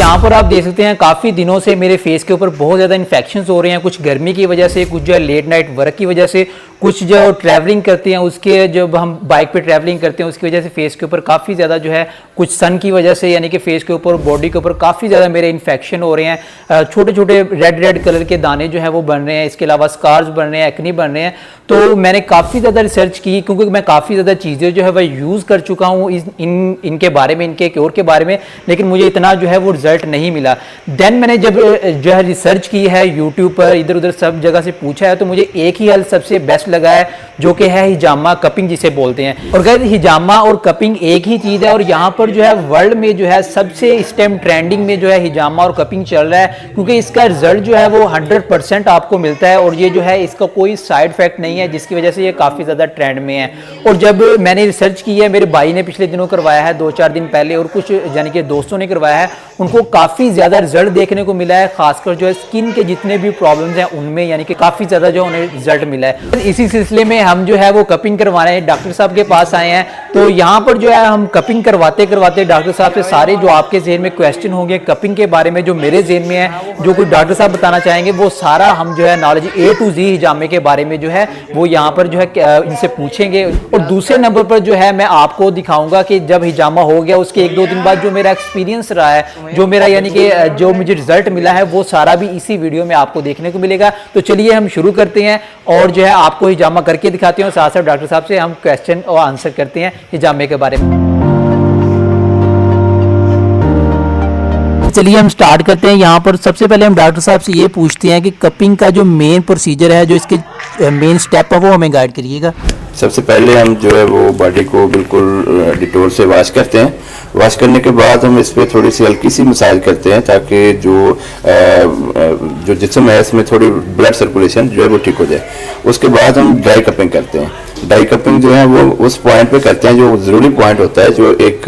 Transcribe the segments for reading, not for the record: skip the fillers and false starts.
यहाँ पर आप देख सकते हैं काफ़ी दिनों से मेरे फेस के ऊपर बहुत ज़्यादा इन्फेक्शंस हो रहे हैं, कुछ गर्मी की वजह से, कुछ जो है लेट नाइट वर्क की वजह से, कुछ जो ट्रैवलिंग करते हैं उसके, जब हम बाइक पे ट्रैवलिंग करते हैं उसकी वजह से फेस के ऊपर काफ़ी ज़्यादा जो है, कुछ सन की वजह से यानी कि फेस के ऊपर बॉडी के ऊपर काफ़ी ज़्यादा मेरे इन्फेक्शन हो रहे हैं, छोटे छोटे रेड कलर के दाने जो है वो बन रहे हैं, इसके अलावा स्कार्स बन रहे हैं, एक्नी बन रहे हैं। तो मैंने काफ़ी ज़्यादा रिसर्च की क्योंकि मैं काफ़ी ज़्यादा चीज़ें जो है वह यूज़ कर चुका हूँ इनके बारे में, इनके क्योर के बारे में, लेकिन मुझे इतना जो है वो रिजल्ट नहीं मिला। देन मैंने जब जो है रिसर्च की है यूट्यूब पर, इधर उधर सब जगह से पूछा है, तो मुझे एक ही हल सबसे बेस्ट लगा है जो कि है हिजामा कपिंग जिसे बोलते हैं। और गाइस हिजामा और कपिंग एक ही चीज़ है और यहाँ पर जो है वर्ल्ड में जो है सबसे इस टाइम ट्रेंडिंग में जो है हिजामा और कपिंग चल रहा है, क्योंकि इसका रिजल्ट जो है वो 100% आपको मिलता है और ये जो है इसका कोई साइड इफेक्ट नहीं है, जिसकी वजह से ये काफ़ी ज़्यादा ट्रेंड में है। और जब मैंने रिसर्च की है, मेरे भाई ने पिछले दिनों करवाया है 2-4 दिन पहले, और कुछ यानी कि दोस्तों ने करवाया है, उनको काफ़ी ज़्यादा रिजल्ट देखने को मिला है, खासकर जो है स्किन के जितने भी प्रॉब्लम्स हैं उनमें यानी कि काफ़ी ज़्यादा जो उन्हें रिजल्ट मिला है। इसी सिलसिले में हम जो है वो कपिंग करवाने डॉक्टर साहब के पास आए हैं। तो यहाँ पर जो है हम कपिंग करवाते करवाते डॉक्टर साहब से सारे जो आपके जहन में क्वेश्चन होंगे कपिंग के बारे में, जो मेरे जहन में है, जो कुछ डॉक्टर साहब बताना चाहेंगे, वो सारा हम जो है नॉलेज A to Z हिजामे के बारे में जो है वो यहाँ पर जो है इनसे पूछेंगे। और दूसरे नंबर पर जो है मैं आपको दिखाऊंगा कि जब हिजामा हो गया उसके 1-2 दिन बाद जो मेरा एक्सपीरियंस रहा है, जो मेरा यानी कि जो मुझे रिजल्ट मिला है, वो सारा भी इसी वीडियो में आपको देखने को मिलेगा। तो चलिए हम शुरू करते हैं और जो है आपको हिजामा करके दिखाते हैं और साथ साथ डॉक्टर साहब से हम क्वेश्चन और आंसर करते हैं हिजामे के बारे में। चलिए हम स्टार्ट करते हैं। यहाँ पर सबसे पहले हम डॉक्टर साहब से ये पूछते हैं कि कपिंग का जो मेन प्रोसीजर है, जो इसके मेन स्टेप है, वो हमें गाइड करिएगा। सबसे पहले हम जो है वो बॉडी को बिल्कुल डिटोल से वॉश करते हैं। वॉश करने के बाद हम इस पर थोड़ी सी हल्की सी मसाज करते हैं ताकि जो जिस्म है इसमें थोड़ी ब्लड सर्कुलेशन जो है वो ठीक हो जाए। उसके बाद हम ड्राई कपिंग करते हैं। ड्राई कपिंग जो है वो उस पॉइंट पे करते हैं जो ज़रूरी पॉइंट होता है, जो एक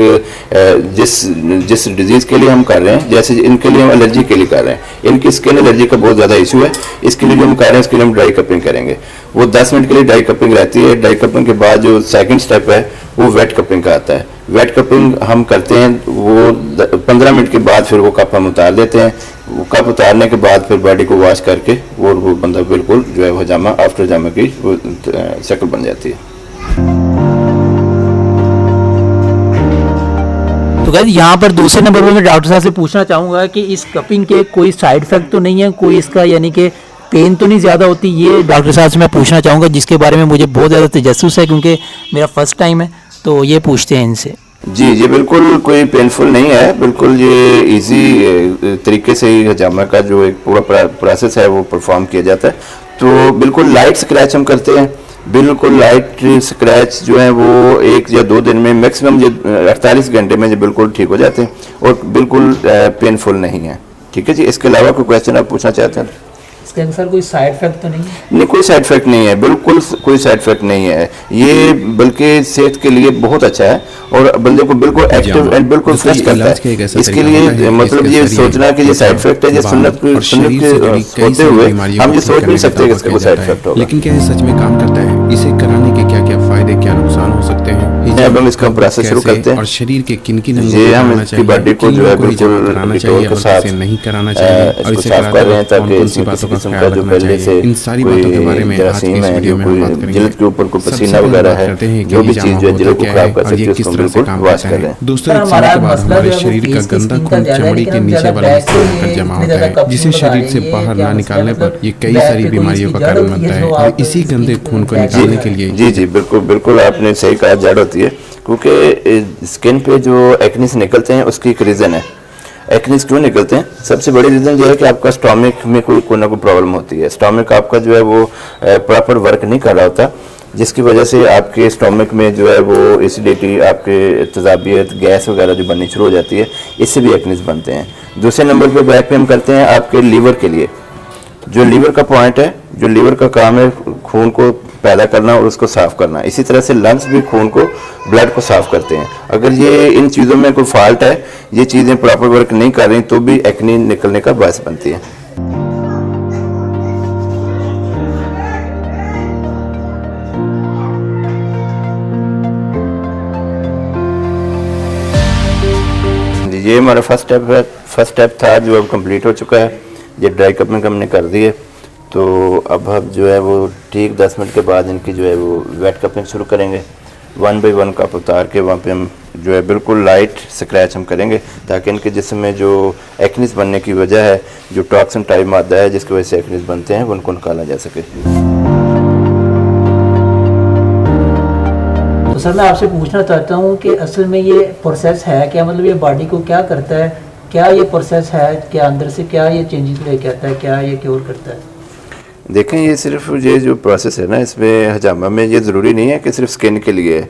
जिस डिजीज़ के लिए हम कर रहे हैं, जैसे इनके लिए हम एलर्जी के लिए कर रहे हैं, इनकी स्किन एलर्जी का बहुत ज़्यादा इशू है, इसके लिए जो हम कर रहे हैं इसके लिए हम ड्राई कपिंग करेंगे। वो 10 मिनट के लिए ड्राई कपिंग रहती है। ड्राई कपिंग के बाद जो सेकंड स्टेप है वो वेट कपिंग का आता है। वेट कपिंग हम करते हैं, वो 15 मिनट के बाद फिर वो कप हम उतार देते हैं। वो कप उतारने के बाद फिर बॉडी को वॉश करके वो बंदा बिल्कुल जो है हिजामा आफ्टर हिजामा की वो शक्ल बन जाती है। तो गाइस यहाँ पर दूसरे नंबर पर मैं डॉक्टर साहब से पूछना चाहूँगा कि इस कपिंग के कोई साइड इफेक्ट तो नहीं है, कोई इसका यानी कि पेन तो नहीं ज़्यादा होती? ये डॉक्टर साहब से मैं पूछना चाहूँगा, जिसके बारे में मुझे बहुत ज़्यादा तजस्सुस है क्योंकि मेरा फर्स्ट टाइम है, तो ये पूछते हैं इनसे। जी, ये बिल्कुल कोई पेनफुल नहीं है, बिल्कुल ये इजी तरीके से ही हिजामा का जो एक पूरा प्रोसेस है वो परफॉर्म किया जाता है। तो बिल्कुल लाइट स्क्रैच हम करते हैं, बिल्कुल लाइट स्क्रैच जो है वो 1 या 2 दिन में, मैक्सिमम ये 48 घंटे में ये बिल्कुल ठीक हो जाते हैं और बिल्कुल पेनफुल नहीं है। ठीक है जी, इसके अलावा कोई क्वेश्चन आप पूछना चाहते हैं? इसके अनुसार कोई साइड इफेक्ट तो नहीं है? नहीं, कोई साइड इफेक्ट नहीं है, बिल्कुल कोई साइड इफेक्ट नहीं है। ये बल्कि सेहत के लिए बहुत अच्छा है और बंदे को बिल्कुल एक्टिव एंड बिल्कुल फ्रेश करता है। इसके लिए मतलब ये सोचना कि ये साइड इफेक्ट है, ये सुन्नत के होते हुए हम ये सोच नहीं सकते कि इसका कोई साइड इफेक्ट होगा। लेकिन क्या ये सच में काम करता है? इसे कराने के क्या क्या फायदे, क्या नुकसान हो सकते हैं? अब हम इसका प्रोसेस शुरू करते हैं और शरीर के किन-किन अंगों को हम इसकी बॉडी को जो है बिल्कुल कराना चाहिए और इसे नहीं कराना चाहिए, और इसे साफ कर रहे हैं ताकि इसमें बातों का ख्याल रखना चाहिए। इन सारी बातों के बारे में आज की इस वीडियो में हम बात करेंगे। जिल्द के ऊपर कोई पसीना वगैरह है, जो भी चीज जो जिल्द को खराब कर सकती है उसको बिल्कुल वॉश कर लें। दोस्तों, एक समय के बाद हमारे शरीर का गंदा खून चमड़ी के नीचे वाले हिस्से में जमा होता है, जिसे शरीर से बाहर ना निकालने पर ये कई सारी बीमारियों का कारण बनता है। और इसी गंदे खून को निकालने के लिए जी बिल्कुल बिल्कुल आपने सही कहा, जड़ होती है, क्योंकि स्किन पे जो एक्निस निकलते हैं उसकी एक रीज़न है। एक्निस क्यों निकलते हैं? सबसे बड़ी रीज़न ये है कि आपका स्टोमक में कोई ना कोई प्रॉब्लम होती है। स्टोमक आपका जो है वो प्रॉपर वर्क नहीं कर रहा होता, जिसकी वजह से आपके स्टोमक में जो है वो एसिडिटी, आपके तेजाबियत, गैस वगैरह जो बननी शुरू हो जाती है, इससे भी एक्निस बनते हैं। दूसरे नंबर पे बैक पे हम करते हैं आपके लीवर के लिए। जो लीवर का पॉइंट है, जो लीवर का काम है खून को पैदा करना और उसको साफ करना। इसी तरह से लंग्स भी खून को, ब्लड को साफ करते हैं। अगर ये इन चीज़ों में कोई फॉल्ट है, ये चीज़ें प्रॉपर वर्क नहीं कर रही, तो भी एक्ने निकलने का बायस बनती है। ये हमारा फर्स्ट फर्स्ट स्टेप था जो अब कंप्लीट हो चुका है। ये ड्राई कपिंग हमने कर दी है, तो अब हम जो है वो ठीक 10 मिनट के बाद इनकी जो है वो वेट कपिंग शुरू करेंगे। 1 बाई 1 कप उतार के वहाँ पे हम जो है बिल्कुल लाइट स्क्रैच हम करेंगे, ताकि इनके जिस्म में जो एक्निस बनने की वजह है, जो टॉक्सिन टाइप मादा है जिसकी वजह से एक्निस बनते हैं, उनको निकाला जा सके। तो सर मैं आपसे पूछना चाहता हूँ कि असल में ये प्रोसेस है क्या, मतलब ये बॉडी को क्या करता है, क्या ये प्रोसेस है, क्या अंदर से क्या ये चेंजेस लेके आता है, क्या ये क्योर करता है? देखें, ये सिर्फ ये जो प्रोसेस है ना, इसमें हजामा में ये ज़रूरी नहीं है कि सिर्फ स्किन के लिए है,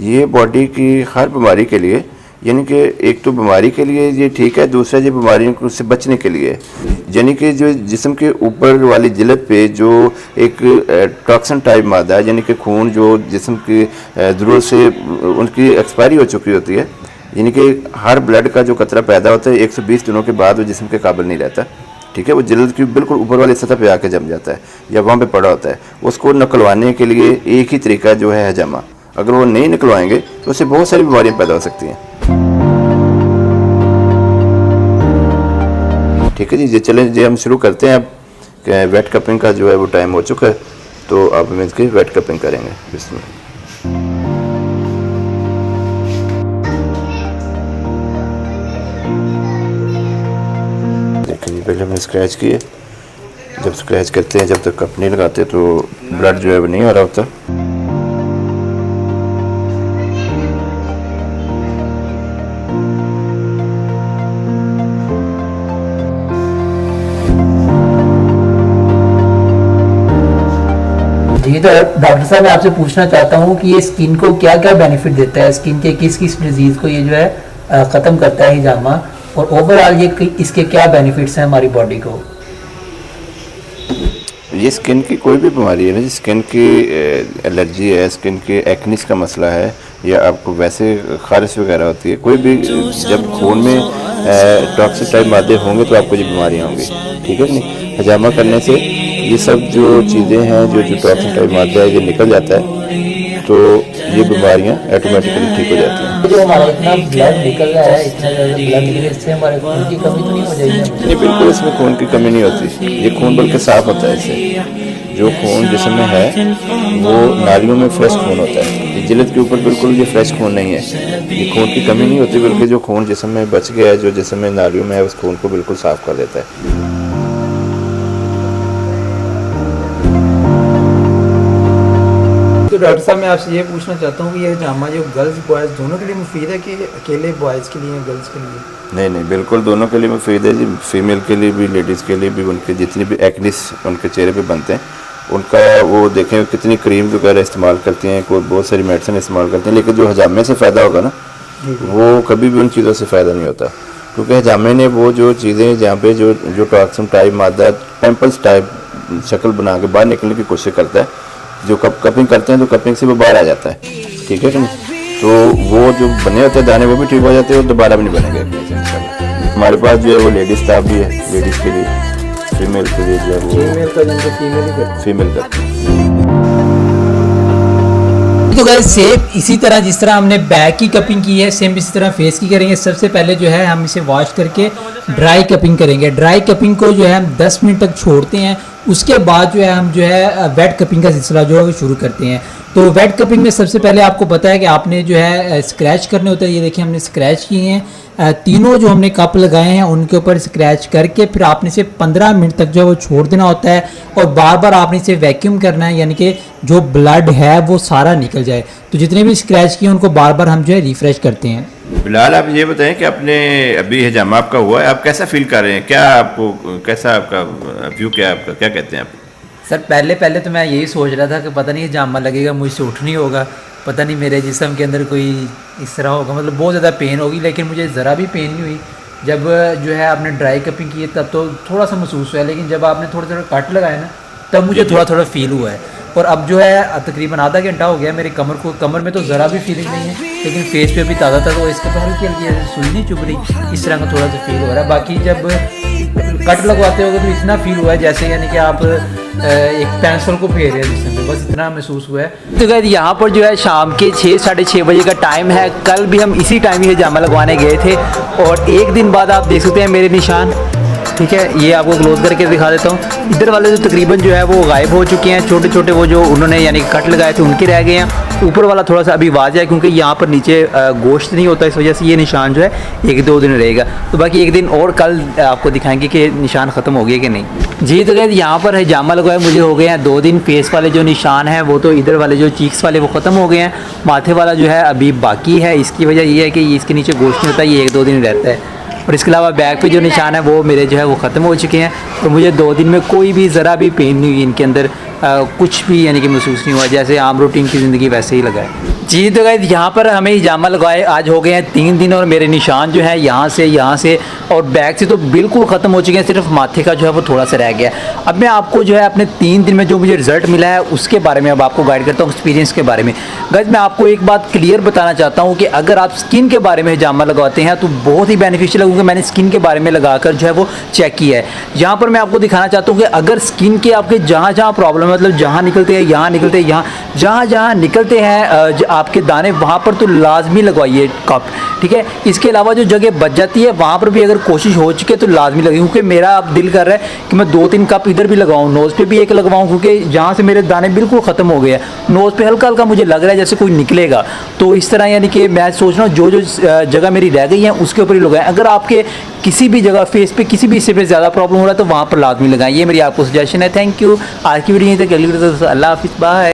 ये बॉडी की हर बीमारी के लिए, यानी कि एक तो बीमारी के लिए ये ठीक है, दूसरा ये बीमारियों से बचने के लिए, यानी कि जो जिस्म के ऊपर वाली जिल्द पे जो एक टॉक्सिन टाइप मादा है, यानी कि खून जो जिस्म की ज़रूरत से उनकी एक्सपायरी हो चुकी होती है, यानी कि हर ब्लड का जो कतरा पैदा होता है 120 दिनों के बाद वो जिस्म के काबिल नहीं रहता, ठीक है, वो जिल्द की बिल्कुल ऊपर वाली सतह पे आके जम जाता है या वहाँ पे पड़ा होता है। उसको निकलवाने के लिए एक ही तरीका जो है हजामा, अगर वो नहीं निकलवाएंगे तो उससे बहुत सारी बीमारियाँ पैदा हो सकती हैं। ठीक है जी, ये चलें जी हम शुरू करते हैं। अब वेट कपिंग का जो है वो टाइम हो चुका है, तो अब हम इसकी वेट कपिंग करेंगे। बिस्मिल्लाह। पहले हमने स्क्रैच किए, जब स्क्रैच करते हैं जब तक कप नहीं लगाते तो ब्लड जो है वो नहीं आ रहा होता। जी, तो डॉक्टर साहब मैं आपसे पूछना चाहता हूँ कि ये स्किन को क्या क्या बेनिफिट देता है, स्किन के किस किस डिजीज को ये जो है ख़त्म करता है हिजामा, और ओवरऑल ये इसके क्या बेनिफिट्स हैं हमारी बॉडी को? ये स्किन की कोई भी बीमारी है ना, स्किन की एलर्जी है, स्किन के एक्निस का मसला है, या आपको वैसे खारिश वगैरह होती है, कोई भी जब खून में टॉक्सिक टाइप मादे होंगे तो आपको ये बीमारियाँ होंगी, ठीक है कि नहीं। हजामा करने से ये सब जो चीज़ें हैं, जो टॉक्सिक टाइप मादा है, ये निकल जाता है, तो ये बीमारियां ऑटोमेटिकली ठीक हो जाती हैं। जो हमारा इतना ब्लड निकल रहा है, इतना ज़्यादा ब्लड निकल, इससे हमारे खून की कमी तो नहीं हो जाएगी? नहीं, बिल्कुल इसमें खून की कमी नहीं होती, ये खून बल्कि साफ होता है। इससे जो खून जिस्म में है वो नालियों में फ्रेश खून होता है, ये जिल्द के ऊपर बिल्कुल ये फ्रेश खून नहीं है, ये खून की कमी नहीं होती, बल्कि जो खून जिस्म में बच गया है, जो जिस्म में नालियों में है, उस खून को बिल्कुल साफ कर देता है। तो डॉक्टर साहब मैं आपसे ये पूछना चाहता हूँ कि ये हजामा जो गर्ल्स बॉयज़ दोनों के लिए मुफीद है कि अकेले बॉयज़ के लिए, गर्ल्स के लिए? नहीं नहीं, बिल्कुल दोनों के लिए मुफीद है जी, फीमेल के लिए भी, लेडीज़ के लिए भी। उनके जितनी भी एक्निस उनके चेहरे पे बनते हैं, उनका वो देखें कितनी क्रीम वगैरह इस्तेमाल करती हैं, कोई बहुत सारी मेडिसिन इस्तेमाल करती हैं, लेकिन जो हजामे से फ़ायदा होगा ना, वो कभी भी उन चीज़ों से फ़ायदा नहीं होता, क्योंकि हजामे ने वो जो चीज़ें जहाँ पे जो टॉक्सिन टाइप मादा पिंपल्स टाइप शक्ल बना के बाहर निकलने की कोशिश करता है, जो कपिंग करते हैं तो कपिंग से वो बाहर आ जाता है, ठीक है कि नहीं। तो वो जो बने होते हैं दाने वो भी ठीक हो जाते हैं और दोबारा भी नहीं बनेंगे। हमारे पास जो है वो लेडीज स्टाफ भी है, लेडीज़ के लिए, फीमेल के लिए जो है वो फीमेल करते हैं। तो गाइस सेम इसी तरह जिस तरह हमने बैक की कपिंग की है, सेम इसी तरह फेस की करेंगे। सबसे पहले जो है हम इसे वॉश करके ड्राई कपिंग करेंगे। ड्राई कपिंग को जो है हम 10 मिनट तक छोड़ते हैं, उसके बाद जो है हम जो है वेट कपिंग का सिलसिला जो है वो शुरू करते हैं। तो वेट कपिंग में सबसे पहले आपको पता है कि आपने जो है स्क्रैच करने होते हैं। ये देखिए हमने स्क्रैच किए हैं, तीनों जो हमने कप लगाए हैं उनके ऊपर स्क्रैच करके फिर आपने इसे 15 मिनट तक जो है वो छोड़ देना होता है, और बार बार आपने इसे वैक्यूम करना है, यानी कि जो ब्लड है वो सारा निकल जाए। तो जितने भी स्क्रैच किए उनको बार बार हम जो है रिफ्रेश करते हैं। बिलाल, आप ये बताएं कि आपने अभी हजामा आपका हुआ है, आप कैसा फील कर रहे हैं, क्या आपको कैसा आपका व्यू, क्या आपका क्या कहते हैं आप? सर पहले तो मैं यही सोच रहा था कि पता नहीं हजामा लगेगा, मुझसे उठ नहीं होगा, पता नहीं मेरे जिस्म के अंदर कोई इस तरह होगा, मतलब बहुत ज़्यादा पेन होगी। लेकिन मुझे ज़रा भी पेन नहीं हुई। जब जो है आपने ड्राई कपिंग की है तब तो थोड़ा सा महसूस हुआ है, लेकिन जब आपने थोड़ा थोड़ा कट लगाया ना तब मुझे थोड़ा थोड़ा फील हुआ है। और अब जो है तकरीबन आधा घंटा हो गया मेरी कमर में तो ज़रा भी फीलिंग नहीं है, लेकिन फेस पे भी ताज़ा था, तो इसके पर हल्की हल्की सुई नहीं चुभ रही, इस तरह का थोड़ा सा फील हो रहा है। बाकी जब कट लगवाते होगे तो इतना फील हुआ है जैसे यानी कि आप एक पेंसिल को फेर है जिसम पे, बस इतना महसूस हुआ है। तो गाइस यहाँ पर जो है शाम के 6 साढ़े 6 बजे का टाइम है। कल भी हम इसी टाइम ही जामा लगवाने गए थे और एक दिन बाद आप देख सकते हैं मेरे निशान, ठीक है, ये आपको क्लोज करके दिखा देता हूँ। इधर वाले जो तकरीबन जो है वो गायब हो चुके हैं, छोटे छोटे वो जो उन्होंने यानी कट लगाए थे उनके रह गए हैं। ऊपर वाला थोड़ा सा अभी वाज़ है क्योंकि यहाँ पर नीचे गोश्त नहीं होता, इस वजह से ये निशान जो है 1-2 दिन रहेगा। तो बाकी एक दिन और कल आपको दिखाएंगे कि निशान ख़त्म हो गए कि नहीं। जी तो गाइस यहाँ पर हिजामा लगवाए मुझे हो गए हैं 2 दिन। फेस वाले जो निशान हैं वो तो इधर वाले जो चीक्स वाले वो ख़त्म हो गए हैं, माथे वाला जो है अभी बाकी है। इसकी वजह ये है कि इसके नीचे गोश्त नहीं होता, ये 1-2 दिन रहता है। और इसके अलावा बैक पे जो निशान है वो मेरे जो है वो ख़त्म हो चुके हैं। तो मुझे 2 दिन में कोई भी ज़रा भी पेन नहीं हुई इनके अंदर, कुछ भी यानी कि महसूस नहीं हुआ, जैसे आम रूटीन की ज़िंदगी वैसे ही लगा है। जी तो गाइस यहाँ पर हमें हिजामा लगाए आज हो गए हैं 3 दिन और मेरे निशान जो है यहाँ से और बैक से तो बिल्कुल ख़त्म हो चुके हैं, सिर्फ माथे का जो है वो थोड़ा सा रह गया। अब मैं आपको जो है अपने 3 दिन में जो मुझे रिज़ल्ट मिला है उसके बारे में अब आपको गाइड करता हूँ, एक्सपीरियंस के बारे में। गाइस मैं आपको एक बात क्लियर बताना चाहता हूँ कि अगर आप स्किन के बारे में हिजामा लगाते हैं तो बहुत ही बेनिफिशियल है, क्योंकि मैंने स्किन के बारे में लगाकर जो है वो चेक किया है। यहाँ पर मैं आपको दिखाना चाहता हूँ कि अगर स्किन के आपके जहाँ जहाँ प्रॉब्लम है, मतलब जहाँ निकलते हैं यहाँ निकलते हैं, यहाँ जहाँ जहाँ निकलते हैं आपके दाने, वहाँ पर तो लाजमी लगवाइए कप, ठीक है। इसके अलावा जो जगह बच जाती है वहाँ पर भी अगर कोशिश हो चुकी है तो लाजमी लगे, क्योंकि मेरा अब दिल कर रहा है कि मैं 2-3 कप इधर भी लगाऊं, नोज़ पे भी एक लगवाऊं, क्योंकि जहाँ से मेरे दाने बिल्कुल ख़त्म हो गए हैं नोज़ पे हल्का हल्का मुझे लग रहा है जैसे कोई निकलेगा। तो इस तरह यानी कि मैं सोच रहा हूँ जो जो जगह मेरी रह गई है उसके ऊपर ही लगाएं। अगर आपके किसी भी जगह फेस पे किसी भी हिस्से पे ज़्यादा प्रॉब्लम हो रहा है तो वहाँ पर लाजमी लगाएं, ये मेरी आपको सजेशन है। Thank you. आज की वीडियो यहीं तक, अल्लाह हाफिज़, बाय।